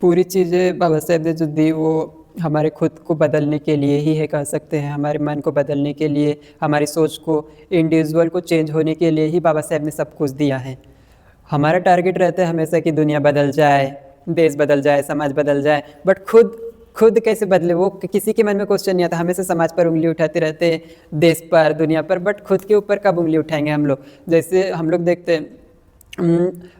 पूरी चीज़ें बाबा साहेब ने जो दी वो हमारे खुद को बदलने के लिए ही है, कह सकते हैं। हमारे मन को बदलने के लिए, हमारी सोच को, इंडिविजुअल को चेंज होने के लिए ही बाबा साहेब ने सब कुछ दिया है। हमारा टारगेट रहता है हमेशा कि दुनिया बदल जाए, देश बदल जाए, समाज बदल जाए, बट खुद खुद कैसे बदले वो किसी के मन में क्वेश्चन नहीं आता। हमेशा समाज पर उंगली उठाते रहते हैं, देश पर, दुनिया पर, बट खुद के ऊपर कब उंगली उठाएंगे हम लोग। जैसे हम लोग देखते हैं,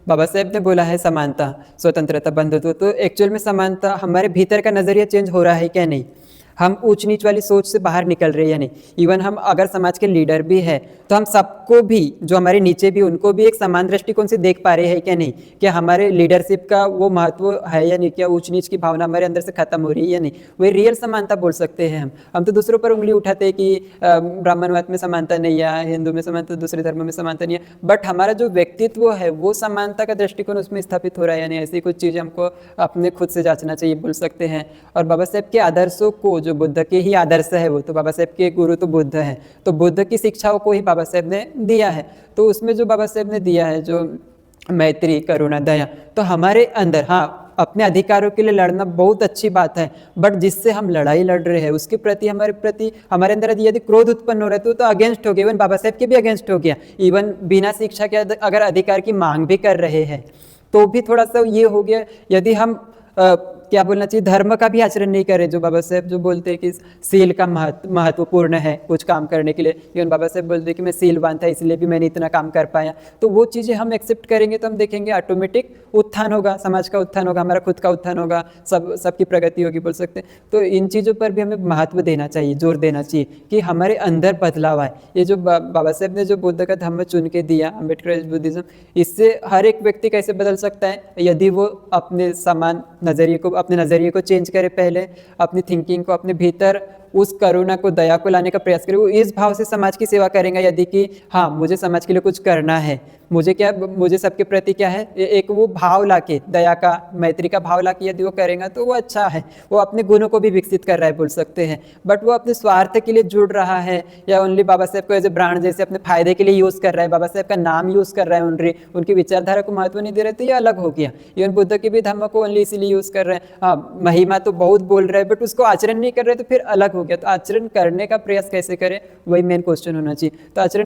बाबा साहेब ने बोला है समानता, स्वतंत्रता, बंधुत्व, तो एक्चुअल में समानता हमारे भीतर का नज़रिया चेंज हो रहा है क्या नहीं, हम ऊंच नीच वाली सोच से बाहर निकल रहे हैं या नहीं। इवन हम अगर समाज के लीडर भी है तो हम सबको भी, जो हमारे नीचे भी, उनको भी एक समान दृष्टिकोण से देख पा रहे हैं क्या नहीं, क्या हमारे लीडरशिप का वो महत्व है या नहीं, क्या ऊंच नीच की भावना हमारे अंदर से खत्म हो रही है या नहीं। वही रियल समानता बोल सकते हैं हम तो दूसरों पर उंगली उठाते हैं कि ब्राह्मणवाद में समानता नहीं है, हिंदू में समानता, दूसरे धर्म में समानता नहीं है, बट हमारा जो व्यक्तित्व है वो समानता का दृष्टिकोण उसमें स्थापित हो रहा है या नहीं। ऐसी कुछ चीज़ें हमको अपने खुद से जांचना चाहिए, बोल सकते हैं। और बाबा साहेब के आदर्शों को, जो बुद्ध के ही आदर्श है, वो तो बाबा साहेब के गुरु तो बुद्ध है, तो बुद्ध की शिक्षाओं को ही बाबा साहेब ने दिया है। तो उसमें जो बाबा साहेब ने दिया है, जो मैत्री, करुणा, दया, तो हमारे अंदर, हाँ, अपने अधिकारों के लिए लड़ना बहुत अच्छी बात है, बट जिससे हम लड़ाई लड़ रहे हैं उसके प्रति, हमारे अंदर यदि क्रोध उत्पन्न हो रहा है तो अगेंस्ट हो गया। इवन बाबा साहेब के भी अगेंस्ट हो गया। इवन बिना शिक्षा के अगर अधिकार की मांग भी कर रहे हैं तो भी थोड़ा सा ये हो गया। यदि हम क्या बोलना चाहिए, धर्म का भी आचरण नहीं करे, जो बाबा साहेब जो बोलते हैं कि सील का महत्वपूर्ण है कुछ काम करने के लिए, इवन बाबा साहेब बोलते हैं कि मैं सीलवान था इसलिए भी मैंने इतना काम कर पाया, तो वो चीज़ें हम एक्सेप्ट करेंगे तो हम देखेंगे ऑटोमेटिक उत्थान होगा, समाज का उत्थान होगा, हमारा खुद का उत्थान होगा, सबकी प्रगति होगी, बोल सकते हैं। तो इन चीज़ों पर भी हमें महत्व देना चाहिए, जोर देना चाहिए कि हमारे अंदर बदलाव आए। ये जो बाबा साहेब ने जो बुद्ध का धम्म चुन के दिया, अम्बेडकर बुद्धिज्म, इससे हर एक व्यक्ति कैसे बदल सकता है, यदि वो अपने समान नज़रिए को, अपने नज़रिए को चेंज करे, पहले अपनी थिंकिंग को, अपने भीतर उस करुणा को, दया को लाने का प्रयास करे। वो इस भाव से समाज की सेवा करेंगे यदि कि हाँ, मुझे समाज के लिए कुछ करना है, मुझे सबके प्रति क्या है, एक वो भाव लाके, दया का, मैत्री का भाव लाके यदि वो करेगा तो वो अच्छा है। वो अपने गुणों को भी विकसित कर रहा है, बोल सकते हैं। बट वो अपने स्वार्थ के लिए जुड़ रहा है या ओनली बाबा साहेब को एज ए ब्रांड जैसे अपने फायदे के लिए यूज कर रहा है, बाबा साहेब का नाम यूज कर रहा है, उनकी विचारधारा को महत्व नहीं दे रहे, तो ये अलग हो गया। इवन बुद्ध के भी धर्म को ओनली इसीलिए यूज कर रहे हैं। हाँ, महिमा तो बहुत बोल रहे हैं बट उसको आचरण नहीं कर रहे, तो फिर अलग हो गया। तो आचरण करने का प्रयास कैसे करें, वही मेन क्वेश्चन होना चाहिए। तो आचरण